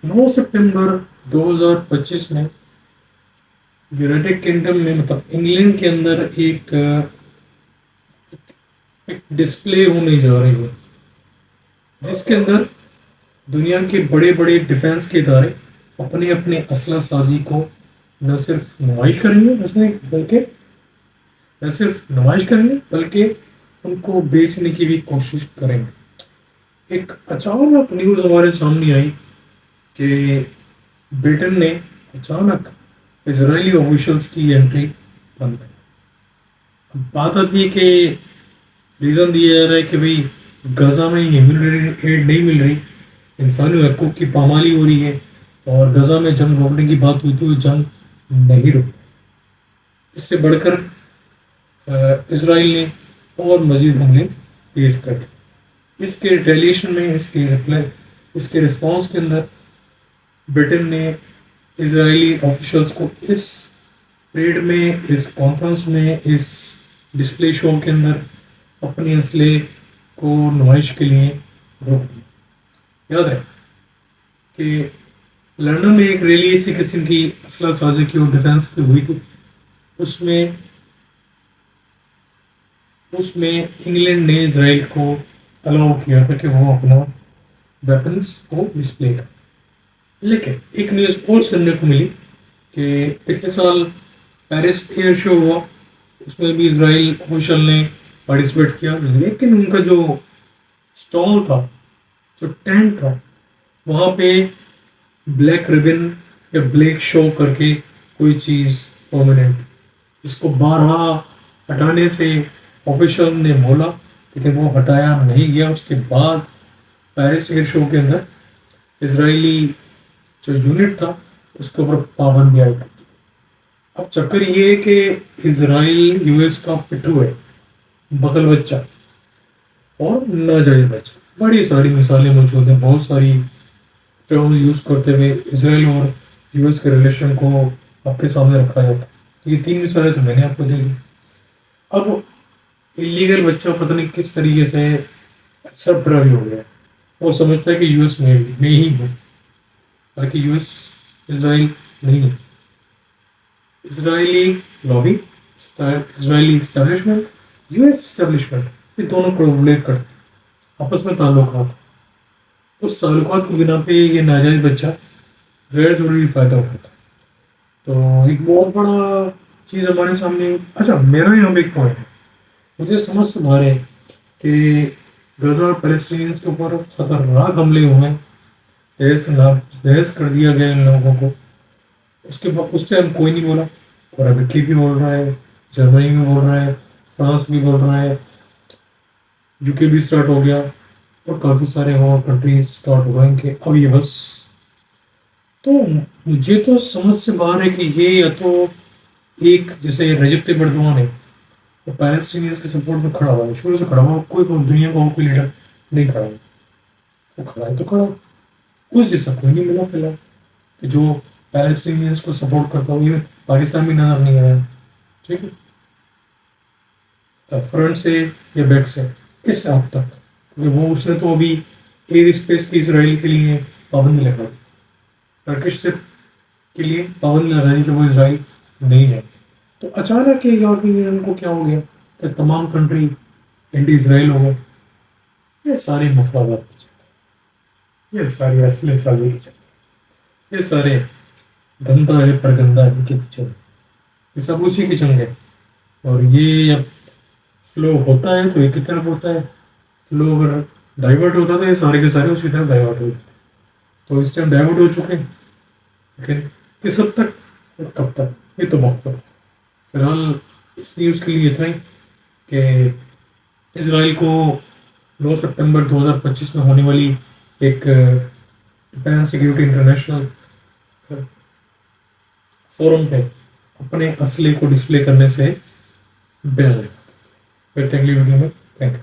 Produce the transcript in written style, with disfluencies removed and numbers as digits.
9 ستمبر 2025 میں United kingdom میں مطلب انگلینڈ کے اندر ایک ڈسپلے ہونے جا رہی ہے، جس کے اندر دنیا کے بڑے بڑے ڈیفنس کے ادارے اپنے اپنے اسلحہ سازی کو نہ صرف نمائش کریں گے بلکہ ان کو بیچنے کی بھی کوشش کریں گے۔ ایک اچانک نیوز ہمارے سامنے آئی کہ برٹن نے اچانک اسرائیلی آفیشلز کی انٹری بند کر۔ اب بات آتی ہے کہ ریزن دیا جا رہا ہے کہ بھئی غزہ میں ہیومینیٹیرین ایڈ نہیں مل رہی، انسانی حقوق کی پامالی ہو رہی ہے، اور غزہ میں جنگ روکنے کی بات ہوئی تو جنگ نہیں رک۔ اس سے بڑھ کر اسرائیل نے اور مزید حملے تیز کر دی۔ اس کے ریٹیلیشن میں اس کے رسپانس کے اندر برٹن نے اسرائیلی آفیشلز کو اس پریڈ میں، اس کانفرنس میں، اس ڈسپلے شو کے اندر اپنے اسلحے کو نمائش کے لیے روک دیا۔ یاد ہے کہ لندن میں ایک ریلی اسی قسم کی اسلحہ سازی کی اور ڈیفنس کی ہوئی تھی، اس میں انگلینڈ نے اسرائیل کو الاؤ کیا تھا کہ وہ اپنا ویپنز کو ڈسپلے کرے۔ لیکن ایک نیوز اور سننے کو ملی کہ پچھلے سال پیرس ایئر شو ہوا، اس میں بھی اسرائیل آفیشل نے پارٹیسپیٹ کیا، لیکن ان کا جو اسٹال تھا، جو ٹینٹ تھا، وہاں پہ بلیک ریبن یا بلیک شو کر کے کوئی چیز پرماننٹ تھی، جس کو بارہا ہٹانے سے آفیشل نے بولا، لیکن وہ ہٹایا نہیں گیا۔ اس کے بعد پیرس ایئر شو کے اندر اسرائیلی جو یونٹ تھا اس کے اوپر پابندی عائد کی تھی۔ اب چکر یہ ہے کہ اسرائیل یو ایس کا پٹرو ہے، بغل بچہ اور ناجائز بچہ۔ بڑی ساری مثالیں موجود ہیں، بہت ساری ٹرمز یوز کرتے ہوئے اسرائیل اور یو ایس کے ریلیشن کو آپ کے سامنے رکھا جاتا ہے۔ یہ 3 مثالیں تو میں نے آپ کو دے دی۔ اب اللیگل بچہ پتہ نہیں کس طریقے سے سربراہ بھی ہو گیا، وہ سمجھتا ہے کہ یو ایس میں ہی ہوں، بلکہ یو ایس اسرائیل نہیں ہے۔ اسرائیلی لابی، اسرائیلی اسٹیبلشمنٹ، یو ایس اسٹیبلشمنٹ، یہ دونوں کولیبریٹ کرتے ہیں، آپس میں تعلقات۔ اس تعلقات کی بنا پہ یہ ناجائز بچہ غیر ضروری فائدہ اٹھاتا ہے۔ تو ایک بہت بڑا چیز ہمارے سامنے۔ اچھا، میرا یہاں پہ ایک پوائنٹ ہے، مجھے سمجھ سے باہر ہے کہ غزہ اور فلسطینیز کے اوپر خطرناک حملے ہوئے ہیں، تہس کر دیا گیا ان لوگوں کو۔ اس کے بعد اس ٹائم کوئی نہیں بولا، اور اب اٹلی بھی بول رہا ہے، جرمنی بھی بول رہا ہے، فرانس بھی بول رہا ہے، یو کے بھی اسٹارٹ ہو گیا، اور کافی سارے اور کنٹریز اسٹارٹ ہو گئے کہ اب یہ بس۔ تو مجھے تو سمجھ سے باہر ہے کہ یہ یا تو ایک جیسے رجب طیب ایردوان ہے، وہ پیلسٹینیز کے سپورٹ میں کھڑا ہوا ہے، شروع سے کھڑا ہوا، کوئی دنیا کا کوئی لیڈر نہیں کھڑا ہوا، وہ کھڑا ہے تو کھڑا، اس جیسا کوئی نہیں ملا فی الحال کہ جو پیلسٹینیز کو سپورٹ کرتا ہو۔ یہ پاکستان بھی نظر نہیں آیا، ٹھیک ہے، فرنٹ سے یا بیک سے اس حد تک، کیونکہ وہ اس نے تو ابھی ایئر اسپیس کی اسرائیل کے لیے پابندی لگا دی، ٹرکش سے کے لیے پابندی لگا دی کہ وہ اسرائیل نہیں جائے۔ تو اچانک یورپی یونین کو کیا ہو گیا کہ تمام کنٹری انڈی اسرائیل ہو گئے۔ یہ سارے مفادات کی چل، یہ ساری اسلحہ سازی کی چل، یہ سارے گندا ہے پر گندا ہے کی چل، یہ سب اسی کی چل گئے۔ اور یہ اب فلو ہوتا ہے تو ایک ہی طرف ہوتا ہے، فلو اگر ڈائیورٹ ہوتا تو یہ سارے کے سارے اسی طرف ڈائیورٹ ہو جاتے، تو اس ٹائم ڈائیورٹ ہو چکے ہیں، لیکن کس حد تک اور کب تک یہ تو بہت پتہ ہے۔ فی الحال اس نیوز کے لیے اتنا ہی کہ اسرائیل کو 9 ستمبر 2025 میں ہونے والی ایک ڈیفینس سیکیورٹی انٹرنیشنل فورم پہ اپنے اسلحے کو ڈسپلے کرنے سے بیان لگا۔ پھر اگلی ویڈیو میں تھینک یو۔